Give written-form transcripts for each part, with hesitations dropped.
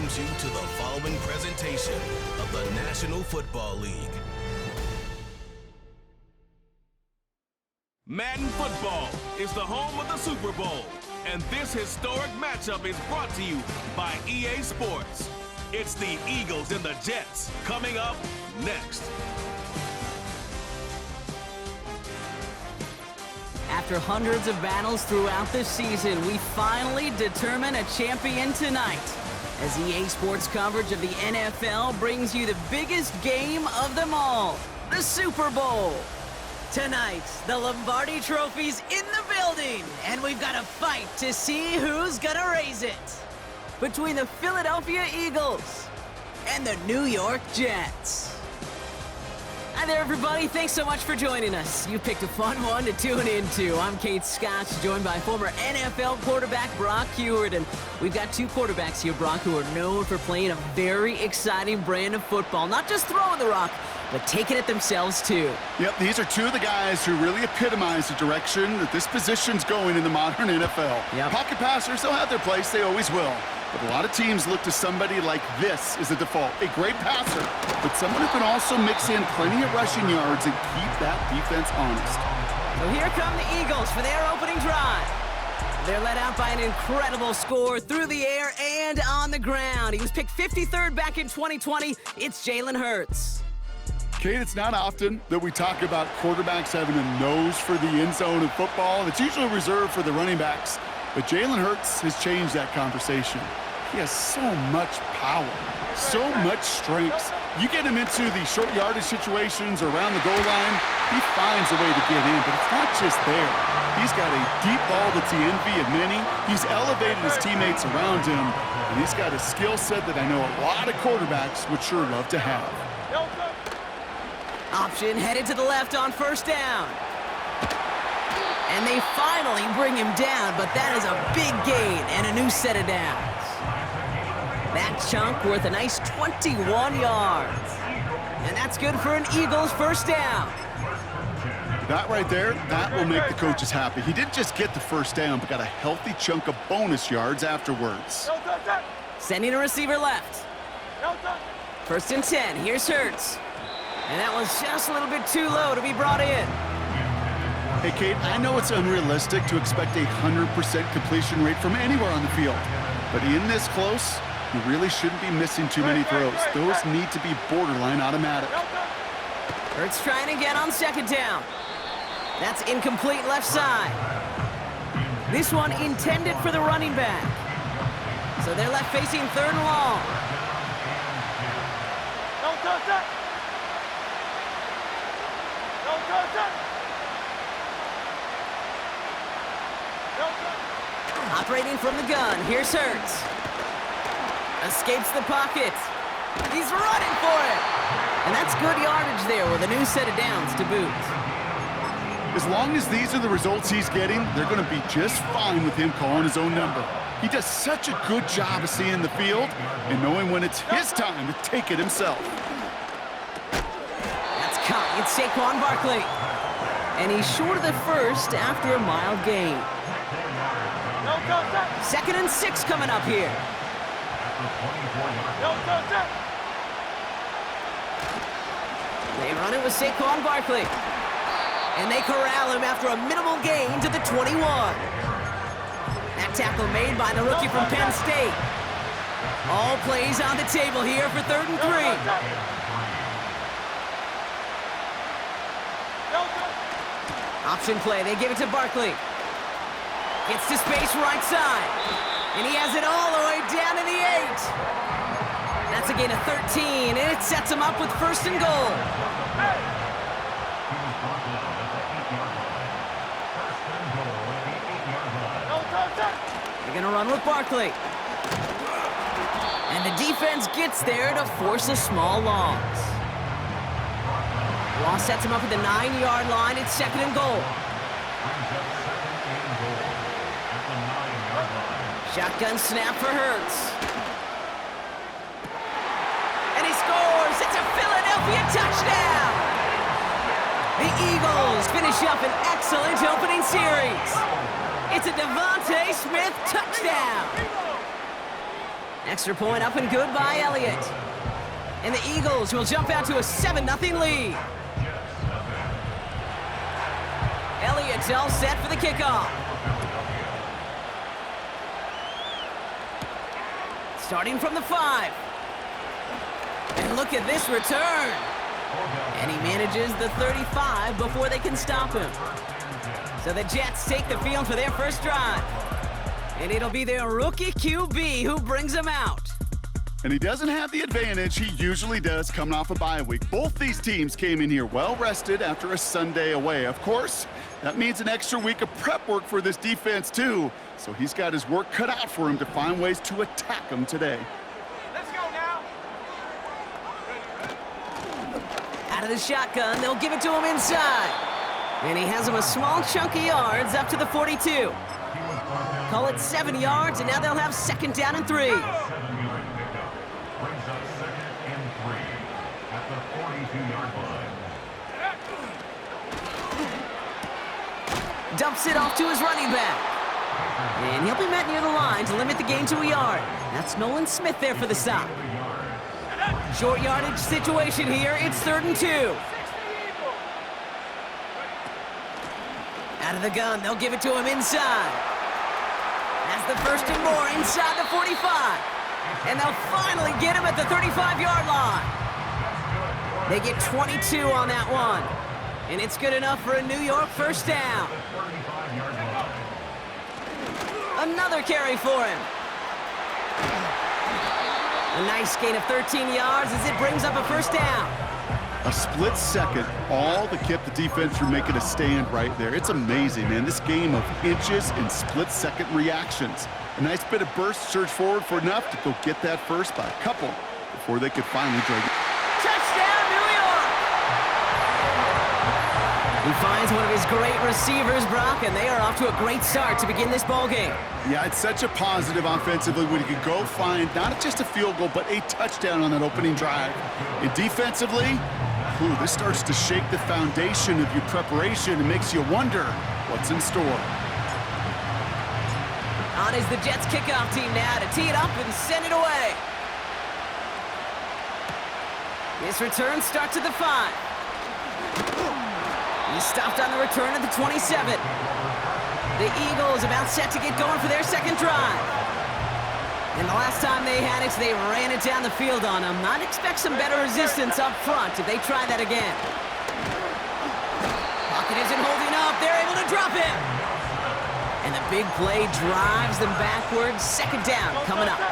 welcomes you to the following presentation of the National Football League. Madden Football is the home of the Super Bowl, and this historic matchup is brought to you by EA Sports. It's the Eagles and the Jets coming up next. After hundreds of battles throughout the season, we finally determine a champion tonight, as EA Sports coverage of the NFL brings you the biggest game of them all, the Super Bowl. Tonight, the Lombardi Trophy's in the building, and we've got a fight to see who's gonna raise it. Between the Philadelphia Eagles and the New York Jets. Hi there, everybody. Thanks so much for joining us. You picked a fun one to tune into. I'm Kate Scott, joined by former NFL quarterback Brock Huard. And we've got two quarterbacks here, Brock, who are known for playing a very exciting brand of football. Not just throwing the rock, but taking it themselves, too. Yep, these are two of the guys who really epitomize the direction that this position's going in the modern NFL. Yep. Pocket passers, they'll have their place. They always will. But a lot of teams look to somebody like this as a default. A great passer, but someone who can also mix in plenty of rushing yards and keep that defense honest. So here come the Eagles for their opening drive. They're led out by an incredible score through the air and on the ground. He was picked 53rd back in 2020. It's Jalen Hurts. Kate, it's not often that we talk about quarterbacks having a nose for the end zone of football. It's usually reserved for the running backs. But Jalen Hurts has changed that conversation. He has so much power, so much strength. You get him into the short yardage situations or around the goal line, he finds a way to get in, but it's not just there. He's got a deep ball that's the envy of many. He's elevated his teammates around him, and he's got a skill set that I know a lot of quarterbacks would sure love to have. Option headed to the left on first down. And they finally bring him down, but that is a big gain and a new set of downs. That chunk worth a nice 21 yards. And that's good for an Eagles first down. That right there, that will make the coaches happy. He didn't just get the first down, but got a healthy chunk of bonus yards afterwards. Sending a receiver left. First and 10, here's Hurts. And that was just a little bit too low to be brought in. Hey, Kate, I know it's unrealistic to expect a 100% completion rate from anywhere on the field. But in this close, you really shouldn't be missing too many throws. Those need to be borderline automatic. Hurts trying again on second down. That's incomplete left side. This one intended for the running back. So they're left facing third and long. Don't touch that! Don't touch that! Operating from the gun, here's Hurts. Escapes the pocket. He's running for it. And that's good yardage there with a new set of downs to boot. As long as these are the results he's getting, they're going to be just fine with him calling his own number. He does such a good job of seeing the field and knowing when it's his time to take it himself. That's caught. It's Saquon Barkley. And he's short of the first after a mild gain. Second and 6 coming up here. They run it with Saquon Barkley. And they corral him after a minimal gain to the 21. That tackle made by the rookie from Penn State. All plays on the table here for 3rd and 3. Option play, they give it to Barkley. Gets to space right side. And he has it all the way down to the 8. That's a gain of 13, and it sets him up with 1st and goal. They're going to run with Barkley. And the defense gets there to force a small loss. Loss sets him up at the 9-yard line. It's 2nd and goal. Shotgun snap for Hurts. And he scores! It's a Philadelphia touchdown! The Eagles finish up an excellent opening series. It's a Devontae Smith touchdown! Extra point up and good by Elliott. And the Eagles will jump out to a 7-0 lead. Elliott's all set for the kickoff. Starting from the 5. And look at this return. And he manages the 35 before they can stop him. So the Jets take the field for their first drive. And it'll be their rookie QB who brings them out. And he doesn't have the advantage he usually does coming off a bye week. Both these teams came in here well-rested after a Sunday away. Of course, that means an extra week of prep work for this defense, too. So he's got his work cut out for him to find ways to attack them today. Let's go now. Out of the shotgun, they'll give it to him inside. And he has him a small chunk of yards up to the 42. Call it 7 yards, and now they'll have 2nd down and 3. Dumps it off to his running back. And he'll be met near the line to limit the gain to a yard. That's Nolan Smith there for the stop. Short yardage situation here. It's 3rd and 2. Out of the gun, they'll give it to him inside. That's the 1st and more inside the 45. And they'll finally get him at the 35-yard line. They get 22 on that one. And it's good enough for a New York 1st down. Another carry for him. A nice gain of 13 yards as it brings up a 1st down. A split second, all to keep the defense from making a stand right there. It's amazing, man. This game of inches and split-second reactions. A nice bit of burst, surge forward for enough to go get that first by a couple before they could finally drag it. Touchdown, New York! He finds one of his great receivers, Brock, and they are off to a great start to begin this ball game. Yeah, it's such a positive offensively when you could go find not just a field goal, but a touchdown on that opening drive. And defensively, this starts to shake the foundation of your preparation and makes you wonder what's in store. On is the Jets kickoff team now to tee it up and send it away. This return starts at the 5. He stopped on the return at the 27. The Eagles about set to get going for their 2nd drive. And the last time they had it, they ran it down the field on him. I'd expect some better resistance up front if they try that again. Pocket isn't holding up. They're able to drop him. And the big play drives them backwards. 2nd down coming up.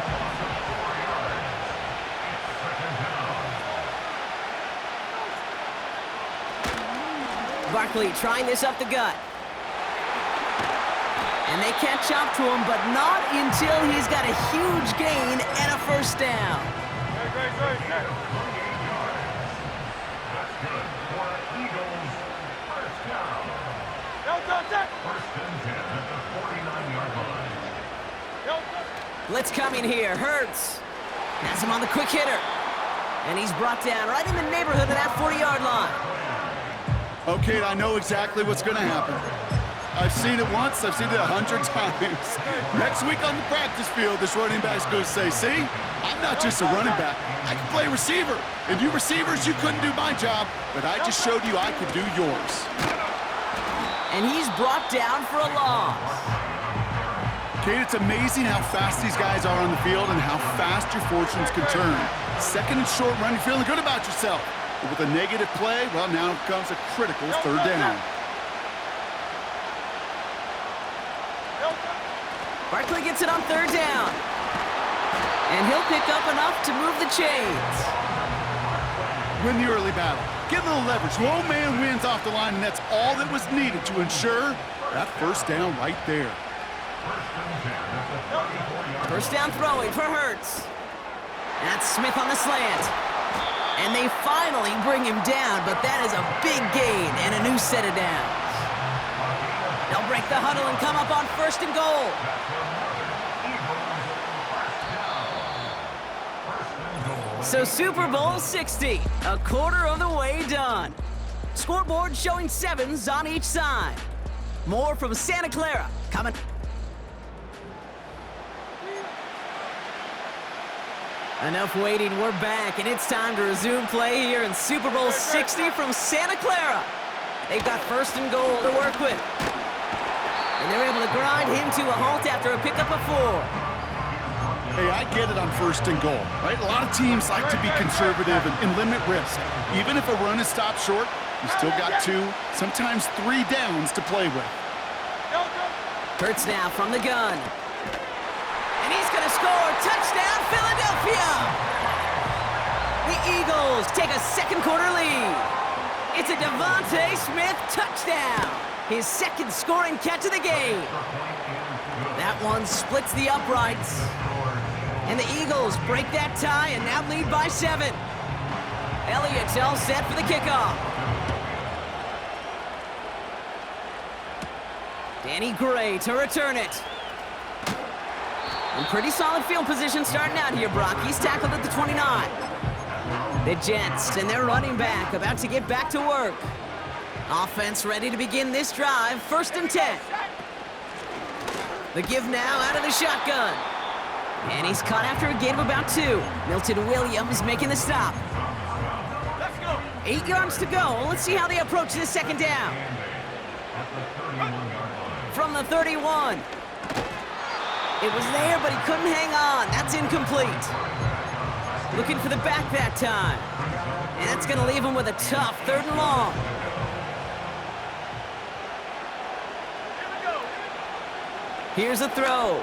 Barkley trying this up the gut. And they catch up to him, but not until he's got a huge gain and a 1st down. Blitz coming here. Hurts has him on the quick hitter. And he's brought down right in the neighborhood of that 40-yard line. Okay, I know exactly what's going to happen. I've seen it once, I've seen it 100 times. Next week on the practice field, this running back's going to say, see, I'm not just a running back, I can play receiver. And you receivers, you couldn't do my job, but I just showed you I could do yours. And he's brought down for a loss. Kate, it's amazing how fast these guys are on the field and how fast your fortunes can turn. 2nd and short run, you're feeling good about yourself. But with a negative play, well, now comes a critical 3rd down. Barkley gets it on 3rd down. And he'll pick up enough to move the chains. Win the early battle. Get a little leverage. Low man wins off the line, and that's all that was needed to ensure that 1st down right there. 1st down throwing for Hurts. That's Smith on the slant. And they finally bring him down, but that is a big gain and a new set of downs. They'll break the huddle and come up on 1st and goal. So Super Bowl 60, a quarter of the way done. Scoreboard showing 7s on each side. More from Santa Clara coming. Enough waiting, we're back, and it's time to resume play here in Super Bowl 60 from Santa Clara. They've got 1st and goal to work with. And they're able to grind him to a halt after a pickup of 4. Hey, I get it on 1st and goal, right? A lot of teams like to be conservative and limit risk. Even if a run is stopped short, you still got 2, sometimes 3 downs to play with. Hurts now from the gun. And he's going to score. Touchdown, Philadelphia! The Eagles take a 2nd quarter lead. It's a Devontae Smith touchdown. His 2nd scoring catch of the game. That one splits the uprights. And the Eagles break that tie and now lead by 7. Elliott's all set for the kickoff. Danny Gray to return it. In pretty solid field position starting out here, Brock. He's tackled at the 29. The Jets and their running back about to get back to work. Offense ready to begin this drive, 1st and 10. The give now out of the shotgun. And he's caught after a gain of about 2. Milton Williams making the stop. Let's go. 8 yards to go. Let's see how they approach this 2nd down. From the 31. It was there, but he couldn't hang on. That's incomplete. Looking for the back that time. And that's going to leave him with a tough 3rd and long. Here we go. Here's a throw.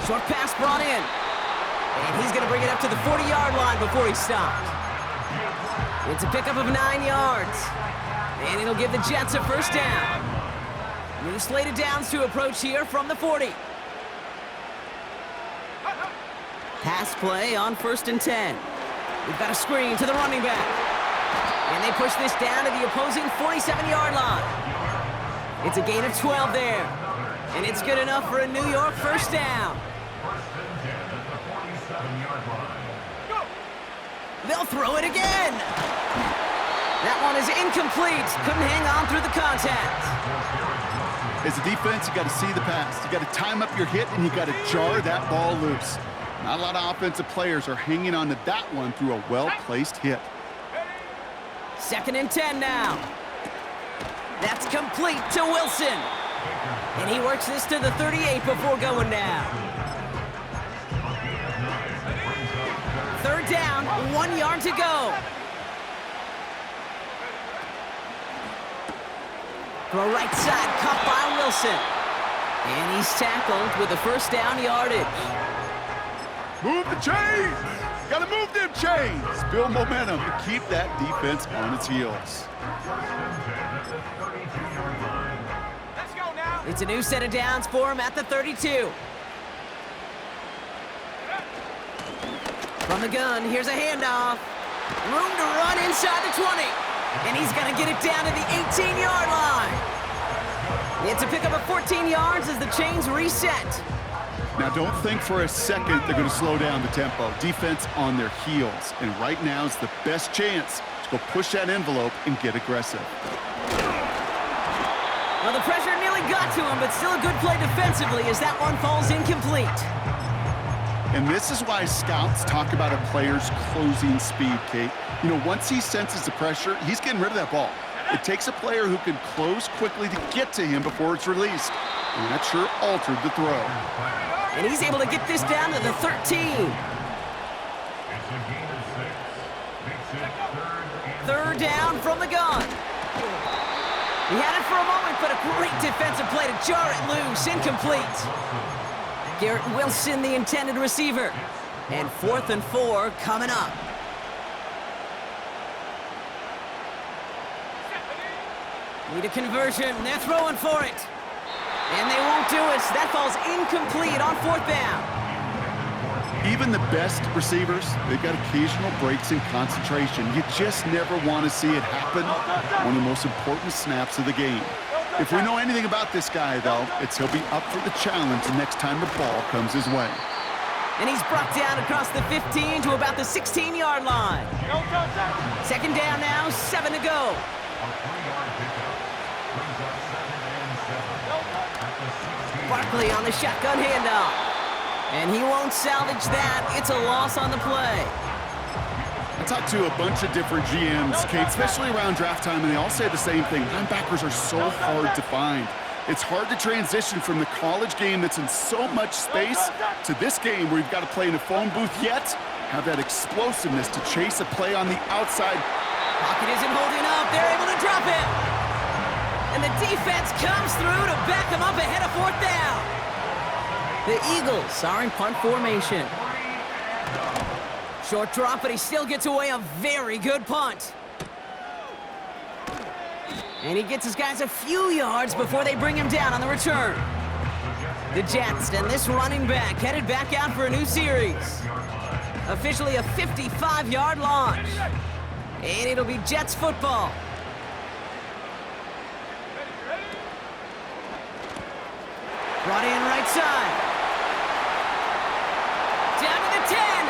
Short pass brought in. And he's going to bring it up to the 40-yard line before he stopped. It's a pickup of 9 yards. And it'll give the Jets a 1st down. New slated downs to approach here from the 40. Pass play on 1st and 10. We've got a screen to the running back. And they push this down to the opposing 47-yard line. It's a gain of 12 there. And it's good enough for a New York 1st down. They'll throw it again. That one is incomplete. Couldn't hang on through the contact. As a defense, you got to see the pass. You got to time up your hit, and you got to jar that ball loose. Not a lot of offensive players are hanging on to that one through a well-placed hit. 2nd and 10 now. That's complete to Wilson. And he works this to the 38 before going down. 3rd down, 1 yard to go. Throw right side, caught by Wilson. And he's tackled with the 1st down yardage. Move the chains! Gotta move them chains! Build momentum and keep that defense on its heels. Let's go now. It's a new set of downs for him at the 32. From the gun, here's a handoff. Room to run inside the 20. And he's gonna get it down to the 18-yard line. It's a pickup of 14 yards as the chains reset. Now, don't think for a second they're going to slow down the tempo. Defense on their heels. And right now is the best chance to go push that envelope and get aggressive. Well, the pressure nearly got to him, but still a good play defensively as that one falls incomplete. And this is why scouts talk about a player's closing speed, Kate. You know, once he senses the pressure, he's getting rid of that ball. It takes a player who can close quickly to get to him before it's released. And that sure altered the throw. And he's able to get this down to the 13. 3rd down from the gun. He had it for a moment, but a great defensive play to jar it loose. Incomplete. Garrett Wilson, the intended receiver. And 4th and 4 coming up. Need a conversion. They're throwing for it. And they won't do it. That falls incomplete on 4th down. Even the best receivers, they've got occasional breaks in concentration. You just never want to see it happen. One of the most important snaps of the game. If we know anything about this guy, though, it's he'll be up for the challenge the next time the ball comes his way. And he's brought down across the 15 to about the 16-yard line. 2nd down now, 7 to go. Barkley on the shotgun handoff. And he won't salvage that. It's a loss on the play. I talked to a bunch of different GMs, Kate, especially around draft time, and they all say the same thing. Linebackers are so hard to find. It's hard to transition from the college game that's in so much space to this game where you've got to play in a phone booth, yet have that explosiveness to chase a play on the outside. Pocket isn't holding up. They're able to drop it. And the defense comes through to back them up ahead of 4th down. The Eagles are in punt formation. Short drop, but he still gets away a very good punt. And he gets his guys a few yards before they bring him down on the return. The Jets and this running back headed back out for a new series. Officially a 55-yard launch. And it'll be Jets football. Brought in right side. Down to the 10.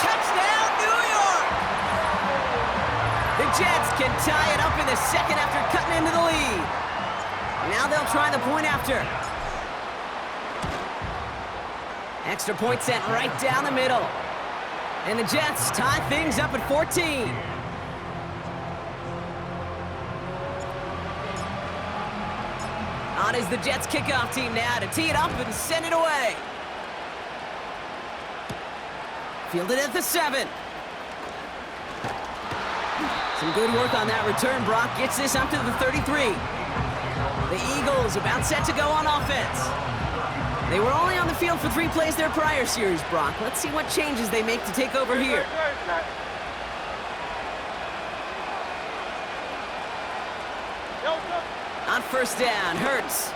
Touchdown, New York! The Jets can tie it up in the second after cutting into the lead. Now they'll try the point after. Extra point sent right down the middle. And the Jets tie things up at 14. On is the Jets kickoff team now to tee it up and send it away. Fielded at the 7. Some good work on that return. Brock gets this up to the 33. The Eagles about set to go on offense. They were only on the field for 3 plays their prior series, Brock. Let's see what changes they make to take over here. On 1st down, Hurts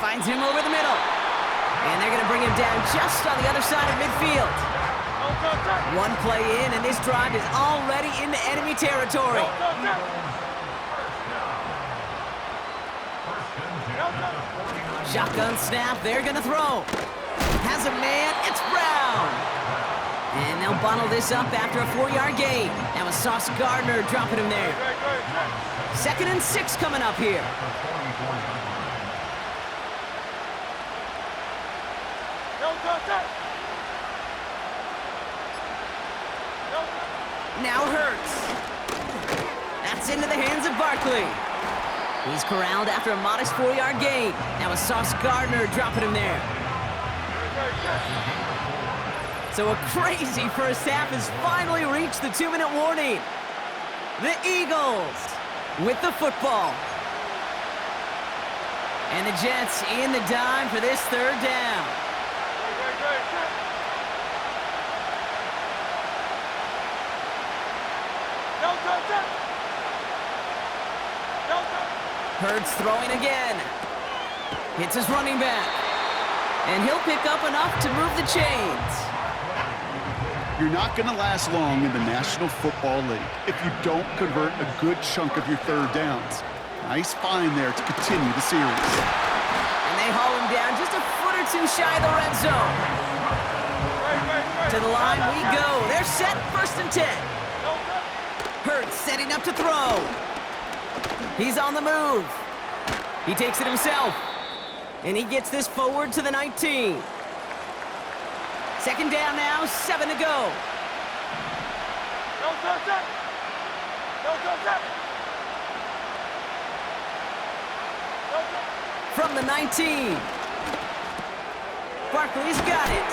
finds him over the middle. And they're going to bring him down just on the other side of midfield. 1 play in, and this drive is already into enemy territory. Shotgun snap, they're going to throw. Has a man, it's Brown. And they'll bundle this up after a 4-yard gain. That was Sauce Gardner dropping him there. 2nd and 6 coming up here. Now Hurts. That's into the hands of Barkley. He's corralled after a modest 4-yard gain. That was Sauce Gardner dropping him there. So a crazy first half has finally reached the 2-minute warning. The Eagles with the football. And the Jets in the dime for this 3rd down. Hurts throwing again. Hits his running back. And he'll pick up enough to move the chains. You're not going to last long in the National Football League if you don't convert a good chunk of your 3rd downs. Nice find there to continue the series. And they haul him down just a foot or 2 shy of the red zone. To the line we go. They're set, 1st and 10. Hurts setting up to throw. He's on the move. He takes it himself. And he gets this forward to the 19. 2nd down now, 7 to go. From the 19. Barkley's got it.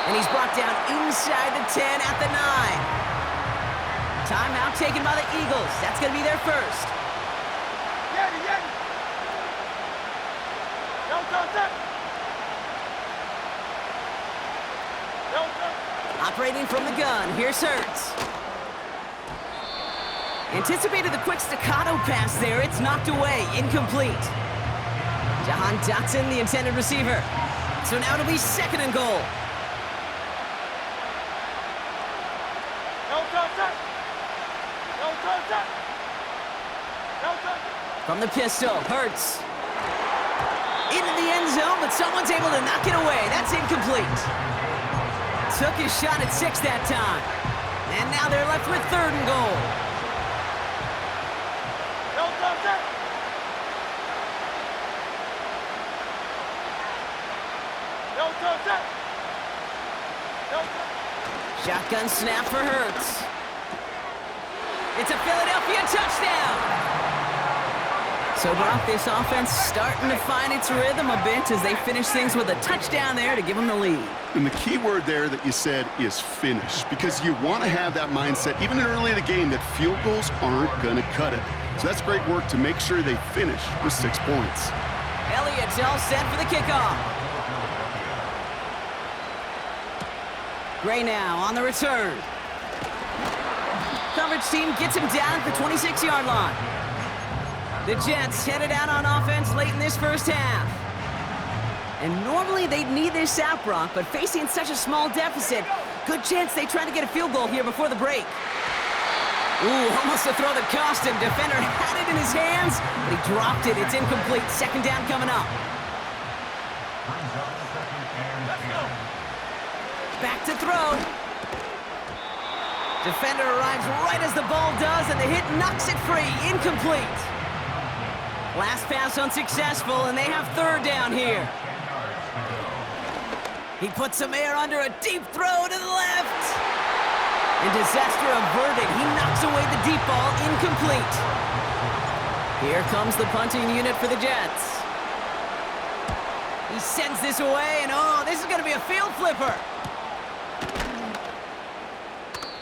And he's brought down inside the 10 at the 9. Timeout taken by the Eagles. That's going to be their first. Operating from the gun, here's Hurts. Anticipated the quick staccato pass there. It's knocked away, incomplete. Jahan Dotson, the intended receiver. So now it'll be 2nd and goal. From the pistol, Hurts. Into the end zone, but someone's able to knock it away. That's incomplete. Took his shot at 6 that time. And now they're left with 3rd and goal. Shotgun snap for Hurts. It's a Philadelphia touchdown. So Brock, this offense starting to find its rhythm a bit as they finish things with a touchdown there to give them the lead. And the key word there that you said is finish, because you want to have that mindset, even early in the game, that field goals aren't going to cut it. So that's great work to make sure they finish with 6 points. Elliott's all set for the kickoff. Gray now on the return. Coverage team gets him down at the 26-yard line. The Jets headed out on offense late in this first half. And normally they'd need this out, Brock, but facing such a small deficit, good chance they try to get a field goal here before the break. Ooh, almost a throw that cost him. Defender had it in his hands, but he dropped it. It's incomplete. Second down coming up. Back to throw. Defender arrives right as the ball does, and the hit knocks it free. Incomplete. Last pass unsuccessful, and they have third down here. He puts some air under a deep throw to the left. And disaster averted. He knocks away the deep ball, incomplete. Here comes the punting unit for the Jets. He sends this away, and oh, this is going to be a field flipper.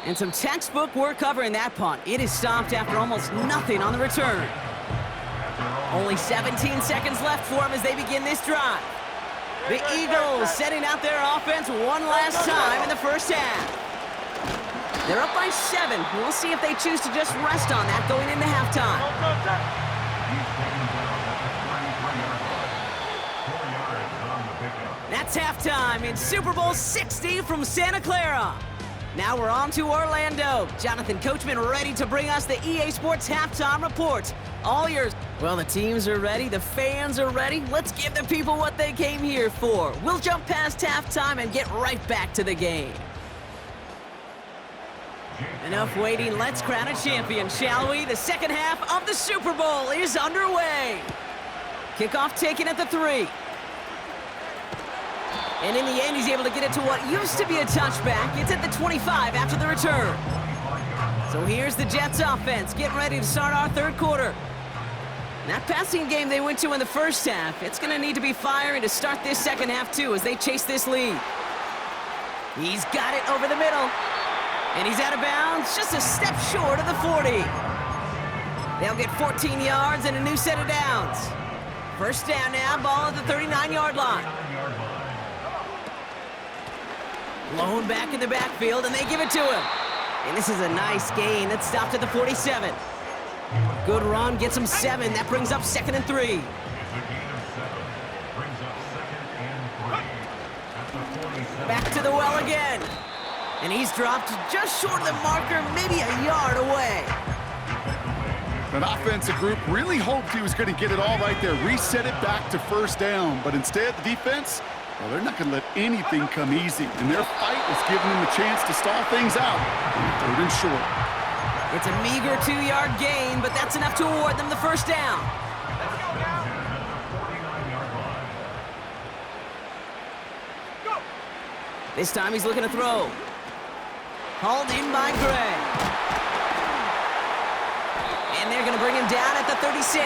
And some textbook work covering that punt. It is stopped after almost nothing on the return. Only 17 seconds left for them as they begin this drive. The Eagles setting out their offense one last time in the first half. They're up by 7. We'll see if they choose to just rest on that going into halftime. That's halftime in Super Bowl 60 from Santa Clara. Now we're on to Orlando. Jonathan Coachman ready to bring us the EA Sports Halftime Report. All yours. Well, the teams are ready. The fans are ready. Let's give the people what they came here for. We'll jump past halftime and get right back to the game. Enough waiting. Let's crown a champion, shall we? The second half of the Super Bowl is underway. Kickoff taken at the 3. And in the end, he's able to get it to what used to be a touchback. It's at the 25 after the return. So here's the Jets offense. Get ready to start our third quarter. That passing game they went to in the first half, it's going to need to be firing to start this second half, too, as they chase this lead. He's got it over the middle. And he's out of bounds, just a step short of the 40. They'll get 14 yards and a new set of downs. First down now, ball at the 39-yard line. Blown back in the backfield, and they give it to him. And this is a nice gain that stopped at the 47. Good run, gets him 7. That brings up 2nd and 3. Back to the well again. And he's dropped just short of the marker, maybe a yard away. That offensive group really hoped he was going to get it all right there, reset it back to first down. But instead, the defense, well, they're not going to let anything come easy. And their fight is giving them a chance to stall things out on 3rd and short. It's a meager 2-yard gain, but that's enough to award them the first down. Let's go now. Go. This time he's looking to throw. Hauled in by Gray. And they're going to bring him down at the 36.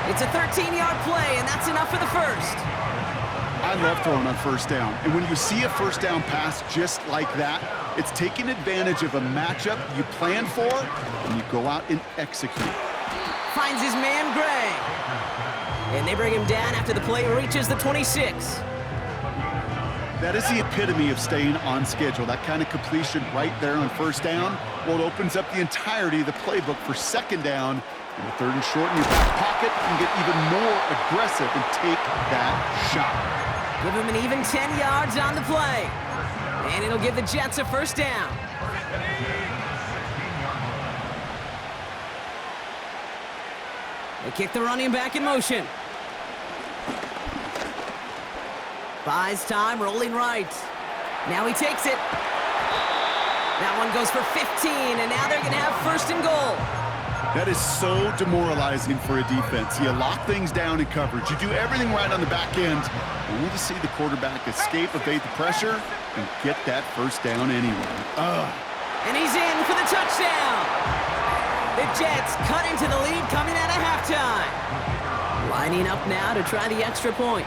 It's a 13-yard play, and that's enough for the first. I love throwing on first down. And when you see a first down pass just like that, it's taking advantage of a matchup you planned for, and you go out and execute. Finds his man, Gray. And they bring him down after the play reaches the 26. That is the epitome of staying on schedule. That kind of completion right there on first down. Well, it opens up the entirety of the playbook for second down. In the 3rd and short in your back pocket, you can get even more aggressive and take that shot. Give him an even 10 yards on the play. And it'll give the Jets a first down. They kick the running back in motion. Buys time, rolling right. Now he takes it. That one goes for 15, and now they're going to have 1st and goal. That is so demoralizing for a defense. You lock things down in coverage. You do everything right on the back end, only to see the quarterback escape, evade the pressure, and get that first down anyway. And he's in for the touchdown. The Jets cut into the lead coming out of halftime. Lining up now to try the extra point.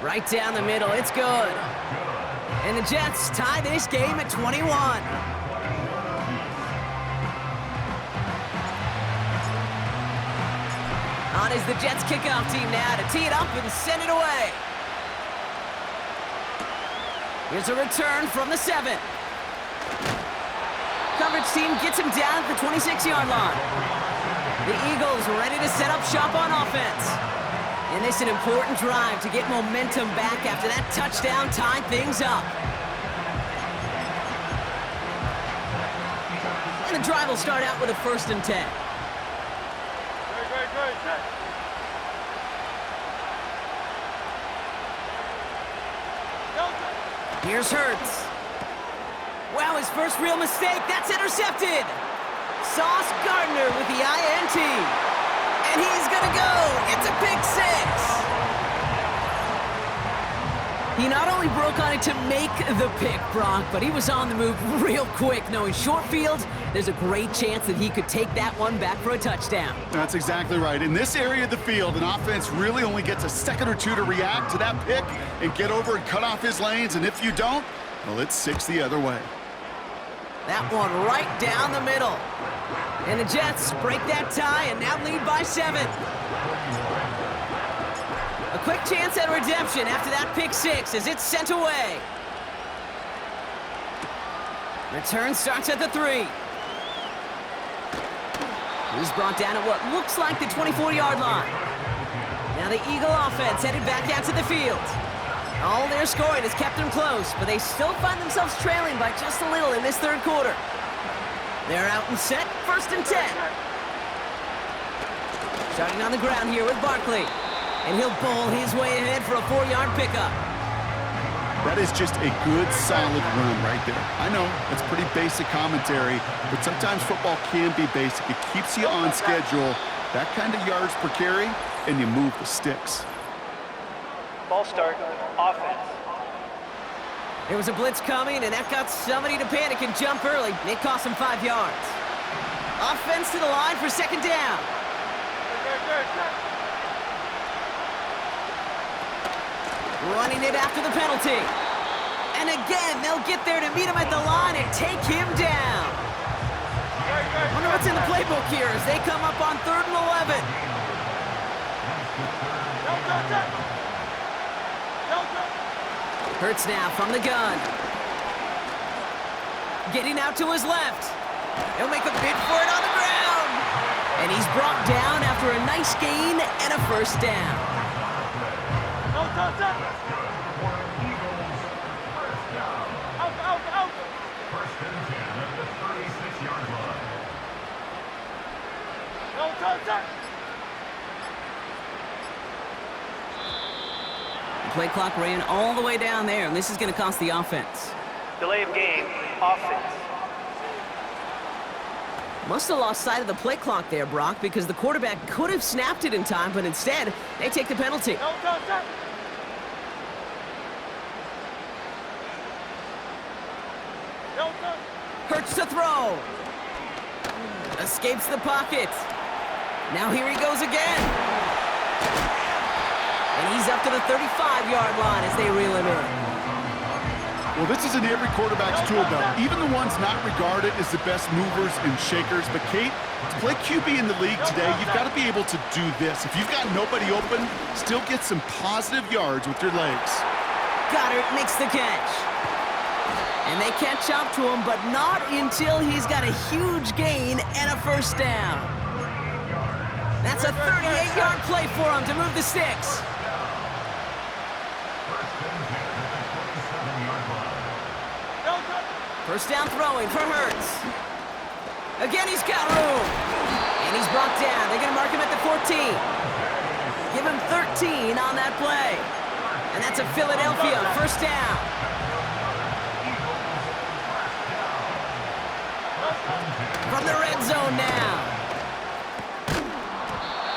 Right down the middle, it's good. And the Jets tie this game at 21. On is the Jets kickoff team now to tee it up and send it away. Here's a return from the 7. Coverage team gets him down at the 26-yard line. The Eagles ready to set up shop on offense. And this is an important drive to get momentum back after that touchdown tied things up. And the drive will start out with a 1st and 10. Here's Hurts. Wow, his first real mistake. That's intercepted. Sauce Gardner with the INT. And he's going to go. It's a pick 6. He not only broke on it to make the pick, Brock, but he was on the move real quick. Knowing short field, there's a great chance that he could take that one back for a touchdown. That's exactly right. In this area of the field, an offense really only gets a second or two to react to that pick and get over and cut off his lanes. And if you don't, well, it's 6 the other way. That one right down the middle. And the Jets break that tie and now lead by 7. A quick chance at redemption after that pick 6 as it's sent away. Return starts at the 3. He's brought down at what looks like the 24-yard line. Now the Eagle offense headed back out to the field. All their scoring has kept them close, but they still find themselves trailing by just a little in this 3rd quarter. They're out and set, 1st and 10. Starting on the ground here with Barkley. And he'll bowl his way ahead for a 4-yard pickup. That is just a good, solid run right there. I know, it's pretty basic commentary, but sometimes football can be basic. It keeps you on schedule, that kind of yards per carry, and you move the sticks. Ball start, offense. There was a blitz coming, and that got somebody to panic and jump early. It cost him 5 yards. Offense to the line for 2nd down. Running it after the penalty. And again, they'll get there to meet him at the line and take him down. Wonder what's in the playbook here as they come up on 3rd and 11. Hurts now from the gun. Getting out to his left. He'll make a bid for it on the ground. And he's brought down after a nice gain and a 1st down. The play clock ran all the way down there, and this is going to cost the offense. Delay of game, offense. Must have lost sight of the play clock there, Brock, because the quarterback could have snapped it in time, but instead, they take the penalty. Hurts to throw. Escapes the pocket. Now here he goes again. And he's up to the 35-yard line as they reel him in. Well, this is in every quarterback's tool belt, even the ones not regarded as the best movers and shakers. But, Kate, to play QB in the league today, you've got to be able to do this. If you've got nobody open, still get some positive yards with your legs. Goddard makes the catch. And they catch up to him, but not until he's got a huge gain and a 1st down. That's a 38-yard play for him to move the sticks. First down throwing for Hurts. Again, he's got room. And he's brought down. They're going to mark him at the 14. Give him 13 on that play. And that's a Philadelphia 1st down. zone now.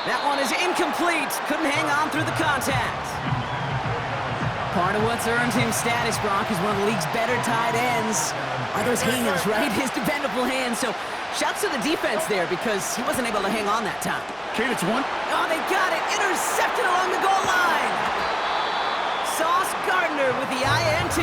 That one is incomplete. Couldn't hang on through the contact. Part of what's earned him status, Brock, is one of the league's better tight ends. Are those hands, right? His dependable hands. So shouts to the defense there because he wasn't able to hang on that time. Kate, it's one. Oh, they got it. Intercepted along the goal line. Sauce Gardner with the INT.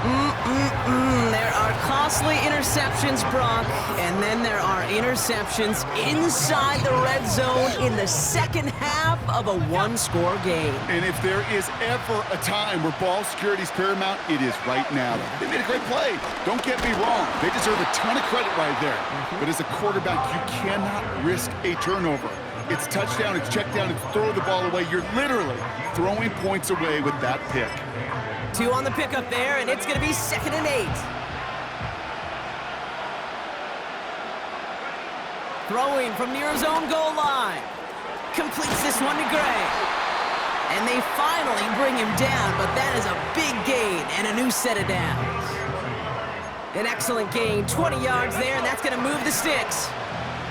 There are costly interceptions, Brock, and then there are interceptions inside the red zone in the second half of a one-score game. And if there is ever a time where ball security is paramount, it is right now. They made a great play. Don't get me wrong. They deserve a ton of credit right there. But as a quarterback, you cannot risk a turnover. It's touchdown, it's check down, it's throw the ball away. You're literally throwing points away with that pick. 2 on the pickup there, and it's going to be 2nd and 8. Throwing from near his own goal line. Completes this one to Gray. And they finally bring him down, but that is a big gain and a new set of downs. An excellent gain, 20 yards there, and that's going to move the sticks.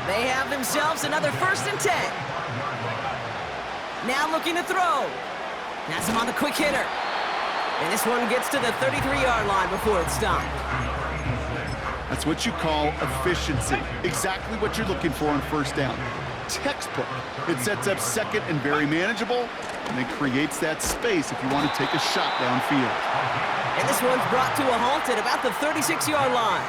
They have themselves another 1st and 10. Now looking to throw. That's him on the quick hitter. And this one gets to the 33-yard line before it's stopped. That's what you call efficiency. Exactly what you're looking for on 1st down. Textbook. It sets up 2nd and very manageable, and it creates that space if you want to take a shot downfield. And this one's brought to a halt at about the 36-yard line.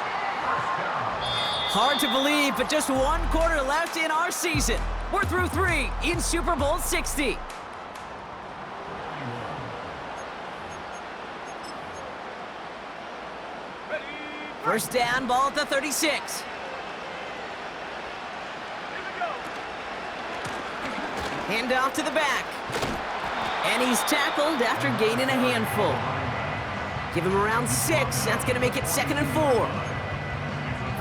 Hard to believe, but just 1 quarter left in our season. We're through 3 in Super Bowl 60. First down, ball at the 36. Hand off to the back. And he's tackled after gaining a handful. Give him around 6. That's going to make it 2nd and 4.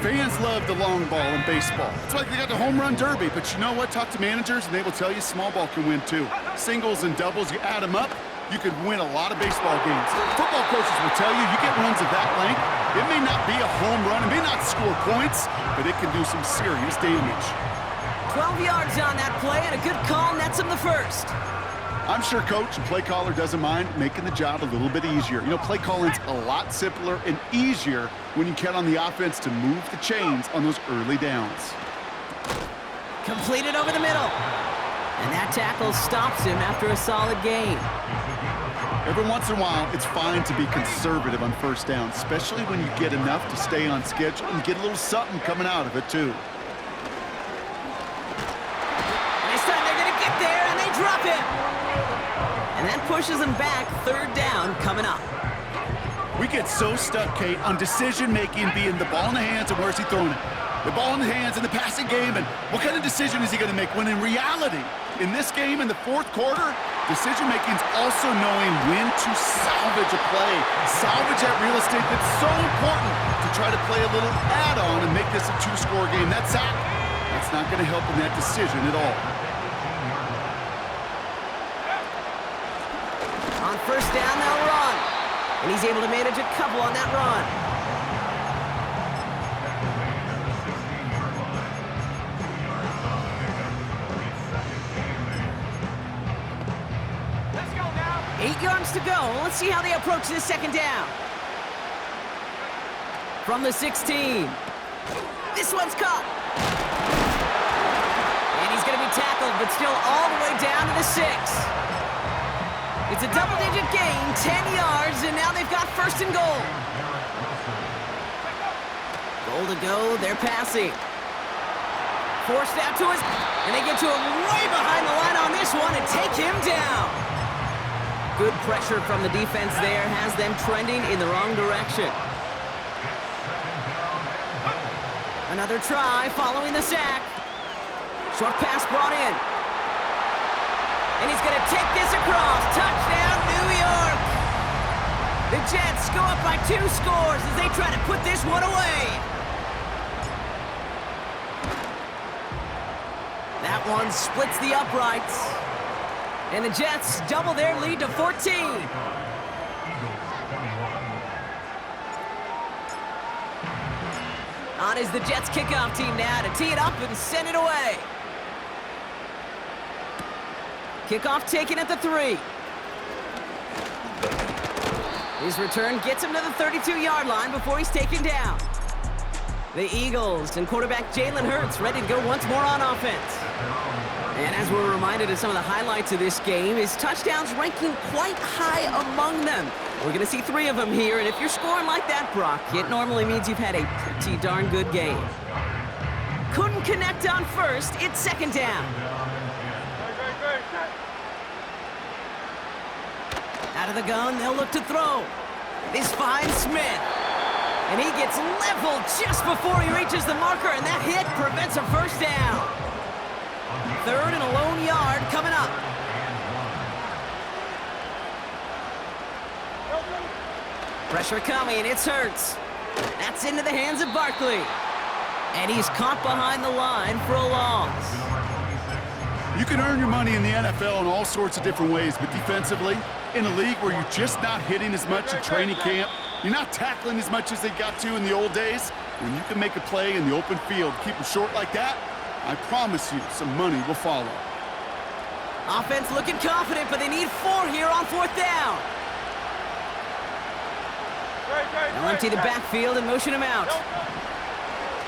Fans love the long ball in baseball. It's like they got the home run derby, but you know what? Talk to managers and they will tell you small ball can win too. Singles and doubles, you add them up, you could win a lot of baseball games. Football coaches will tell you, you get runs of that length, it may not be a home run, it may not score points, but it can do some serious damage. 12 yards on that play, and a good call nets him the 1st. I'm sure coach and play caller doesn't mind making the job a little bit easier. You know, play calling's a lot simpler and easier when you count on the offense to move the chains on those early downs. Completed over the middle. And that tackle stops him after a solid gain. Every once in a while, it's fine to be conservative on 1st down, especially when you get enough to stay on schedule and get a little something coming out of it, too. And this time they're going to get there, and they drop him. And that pushes him back. 3rd down coming up. We get so stuck, Kate, on decision-making being the ball in the hands and where's he throwing it. The ball in the hands in the passing game, and what kind of decision is he going to make? When in reality, in this game, in the 4th quarter, decision-making is also knowing when to salvage a play. Salvage that real estate that's so important to try to play a little add-on and make this a 2-score game. That sack, that's not going to help in that decision at all. On 1st down, they'll run. And he's able to manage a couple on that run. Let's go now. 8 yards to go. Let's see how they approach this 2nd down. From the 16. This one's caught. And he's going to be tackled, but still all the way down to the 6. It's a double-digit gain, 10 yards, and now they've got 1st and goal. Goal to go, they're passing. Forced out to his, and they get to him way behind the line on this one and take him down. Good pressure from the defense there has them trending in the wrong direction. Another try following the sack. Short pass brought in. And he's going to take this across. Touchdown, New York. The Jets go up by 2 scores as they try to put this one away. That one splits the uprights. And the Jets double their lead to 14. On is the Jets kickoff team now to tee it up and send it away. Kickoff taken at the 3. His return gets him to the 32-yard line before he's taken down. The Eagles and quarterback Jalen Hurts ready to go once more on offense. And as we're reminded of some of the highlights of this game, his touchdowns ranking quite high among them. We're going to see 3 of them here, and if you're scoring like that, Brock, it normally means you've had a pretty darn good game. Couldn't connect on first. It's second down. Out of the gun, they'll look to throw. This finds Smith. And he gets leveled just before he reaches the marker, and that hit prevents a first down. 3rd and a lone yard coming up. Pressure coming, it's Hurts. That's into the hands of Barkley. And he's caught behind the line for a loss. You can earn your money in the NFL in all sorts of different ways, but defensively, in a league where you're just not hitting as much in training camp, you're not tackling as much as they got to in the old days, when you can make a play in the open field, keep them short like that, I promise you some money will follow. Offense looking confident, but they need 4 here on 4th down. They'll empty the backfield and motion him out.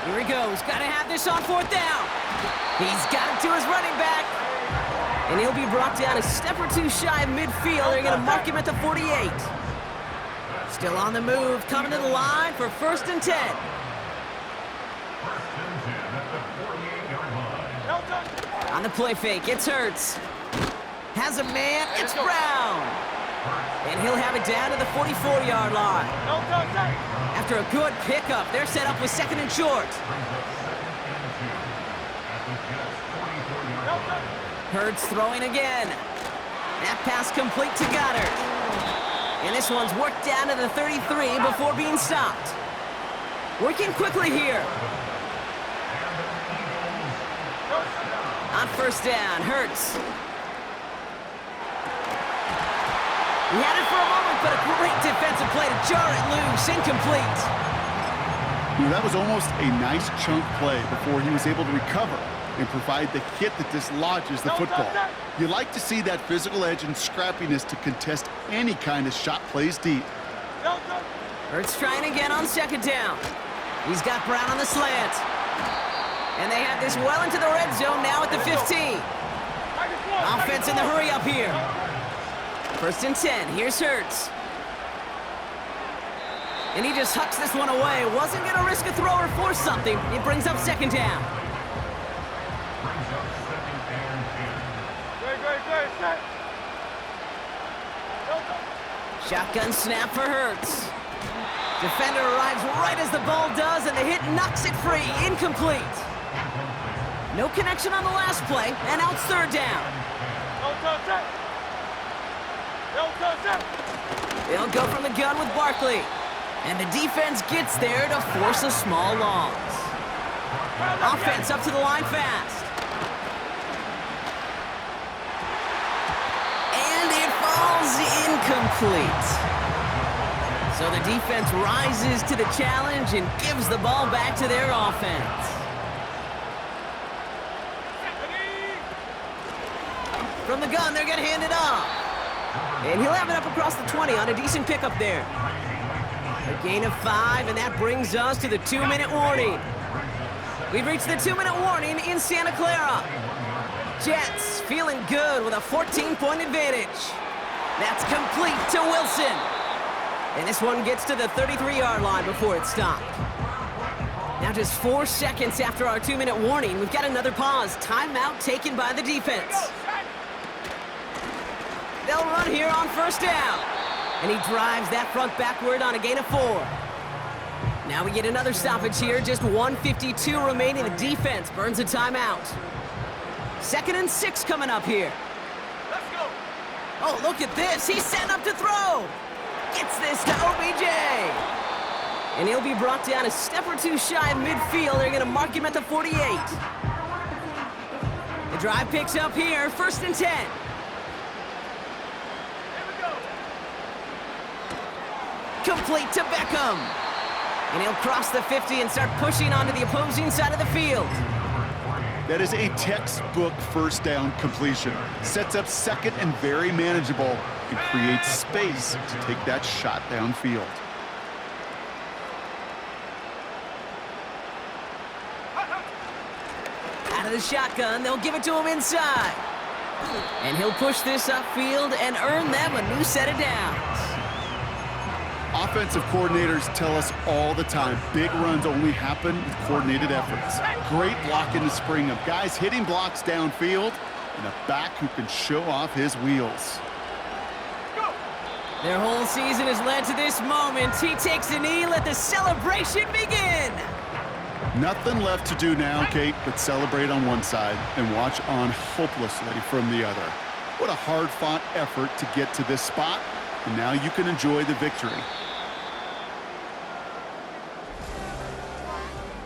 Here he goes. Got to have this on 4th down. He's got it to his running back. And he'll be brought down a step or 2 shy of midfield. They're going to mark him at the 48. Still on the move, coming to the line for 1st and 10. On the play fake, it's Hurts. Has a man, it's Brown. And he'll have it down to the 44-yard line. After a good pickup, they're set up with 2nd and short. Hurts throwing again. That pass complete to Goddard. And this one's worked down to the 33 before being stopped. Working quickly here. On 1st down, Hurts. He had it for a moment, but a great defensive play to jar it loose. Incomplete. You know, that was almost a nice chunk play before he was able to recover and provide the hit that dislodges the football. You like to see that physical edge and scrappiness to contest any kind of shot plays deep. Hurts trying again on 2nd down. He's got Brown on the slant. And they have this well into the red zone now at the 15. Offense in the hurry up here. 1st and 10, here's Hurts. And he just hucks this one away. Wasn't going to risk a throw or force something. It brings up 2nd down. Shotgun snap for Hurts. Defender arrives right as the ball does, and the hit knocks it free. Incomplete. No connection on the last play, and out 3rd down. They'll go from the gun with Barkley. And the defense gets there to force a small loss. Offense up to the line fast. And it falls incomplete. So the defense rises to the challenge and gives the ball back to their offense. From the gun, they're going to hand it off. And he'll have it up across the 20 on a decent pickup there. A gain of 5, and that brings us to the 2-minute warning. We've reached the 2-minute warning in Santa Clara. Jets feeling good with a 14-point advantage. That's complete to Wilson. And this one gets to the 33-yard line before it's stopped. Now just 4 seconds after our 2-minute warning, we've got another pause. Timeout taken by the defense. They'll run here on 1st down. And he drives that front backward on a gain of 4. Now we get another stoppage here. Just 1:52 remaining. The defense burns a timeout. 2nd and 6 coming up here. Let's go. Oh, look at this. He's setting up to throw. Gets this to OBJ. And he'll be brought down a step or 2 shy of midfield. They're going to mark him at the 48. The drive picks up here. 1st and 10. Complete to Beckham. And he'll cross the 50 and start pushing onto the opposing side of the field. That is a textbook first down completion. Sets up second and very manageable and creates space to take that shot downfield. Out of the shotgun, they'll give it to him inside. And he'll push this upfield and earn them a new set of downs. Offensive coordinators tell us all the time, big runs only happen with coordinated efforts. Great block in the spring of guys hitting blocks downfield and a back who can show off his wheels. Their whole season has led to this moment. He takes a knee, let the celebration begin. Nothing left to do now, Kate, but celebrate on one side and watch on hopelessly from the other. What a hard-fought effort to get to this spot, and now you can enjoy the victory.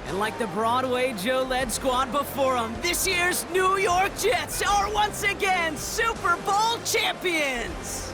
And like the Broadway Joe-led squad before him, this year's New York Jets are once again Super Bowl champions.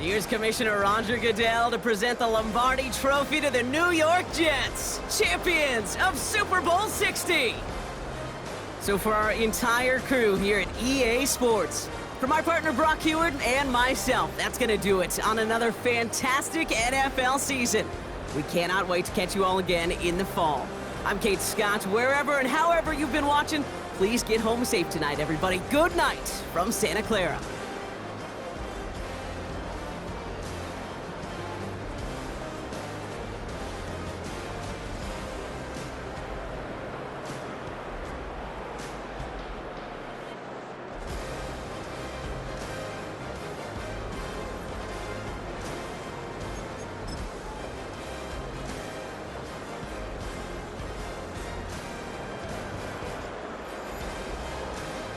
Here's Commissioner Roger Goodell to present the Lombardi Trophy to the New York Jets, champions of Super Bowl 60. So for our entire crew here at EA Sports, for my partner Brock Heward and myself, that's going to do it on another fantastic NFL season. We cannot wait to catch you all again in the fall. I'm Kate Scott. Wherever and however you've been watching, please get home safe tonight, everybody. Good night from Santa Clara.